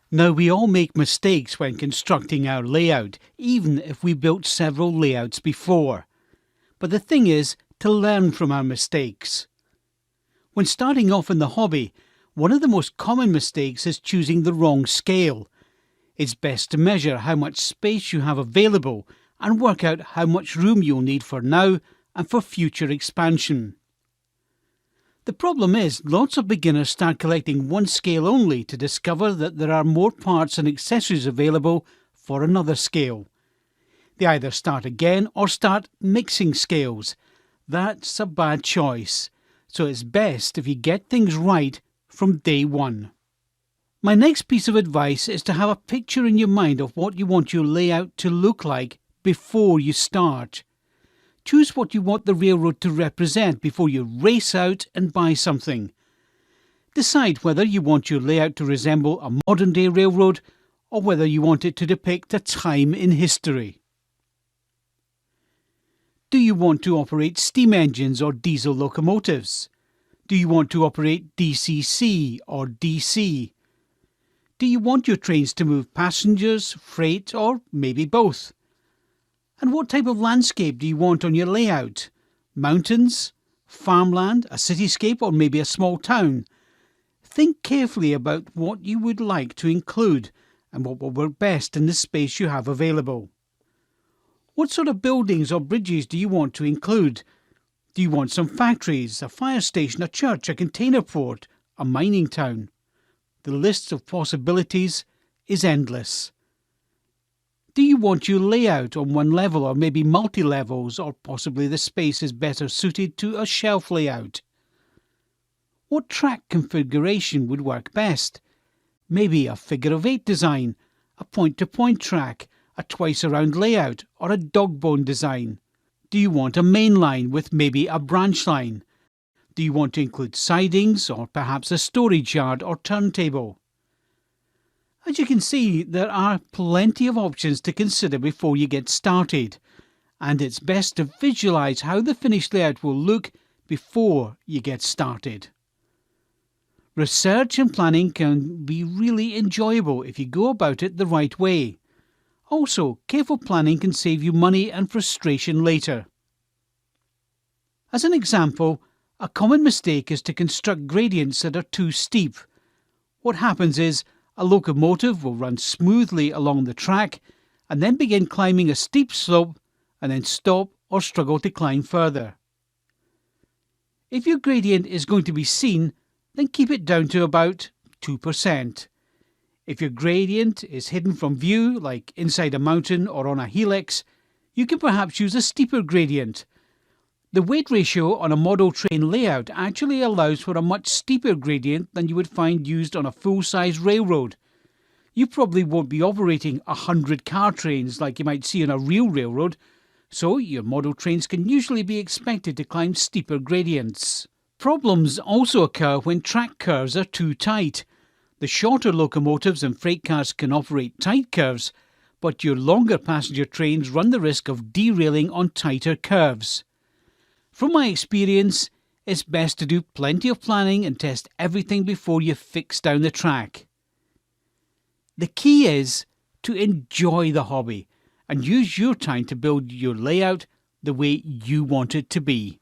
Now, we all make mistakes when constructing our layout, even if we built several layouts before. But the thing is to learn from our mistakes. When starting off in the hobby, one of the most common mistakes is choosing the wrong scale. It's best to measure how much space you have available and work out how much room you'll need for now and for future expansion. The problem is, lots of beginners start collecting one scale only to discover that there are more parts and accessories available for another scale. They either start again or start mixing scales. That's a bad choice, so it's best if you get things right from day one. My next piece of advice is to have a picture in your mind of what you want your layout to look like before you start. Choose what you want the railroad to represent before you race out and buy something. Decide whether you want your layout to resemble a modern-day railroad or whether you want it to depict a time in history. Do you want to operate steam engines or diesel locomotives? Do you want to operate DCC or DC? Do you want your trains to move passengers, freight, or maybe both? And what type of landscape do you want on your layout? Mountains, farmland, a cityscape, or maybe a small town? Think carefully about what you would like to include and what will work best in the space you have available. What sort of buildings or bridges do you want to include? Do you want some factories, a fire station, a church, a container port, a mining town? The list of possibilities is endless. Do you want your layout on one level or maybe multi-levels, or possibly the space is better suited to a shelf layout? What track configuration would work best? Maybe a figure-of-8 design, a point-to-point track, a twice-around layout, or a dog-bone design? Do you want a main line with maybe a branch line? Do you want to include sidings or perhaps a storage yard or turntable? As you can see, there are plenty of options to consider before you get started, and it's best to visualize how the finished layout will look before you get started. Research and planning can be really enjoyable if you go about it the right way. Also, careful planning can save you money and frustration later. As an example, a common mistake is to construct gradients that are too steep. What happens is, a locomotive will run smoothly along the track and then begin climbing a steep slope and then stop or struggle to climb further. If your gradient is going to be seen, then keep it down to about 2%. If your gradient is hidden from view, like inside a mountain or on a helix, you can perhaps use a steeper gradient. The weight ratio on a model train layout actually allows for a much steeper gradient than you would find used on a full-size railroad. You probably won't be operating 100 car trains like you might see on a real railroad, so your model trains can usually be expected to climb steeper gradients. Problems also occur when track curves are too tight. The shorter locomotives and freight cars can operate tight curves, but your longer passenger trains run the risk of derailing on tighter curves. From my experience, it's best to do plenty of planning and test everything before you fix down the track. The key is to enjoy the hobby and use your time to build your layout the way you want it to be.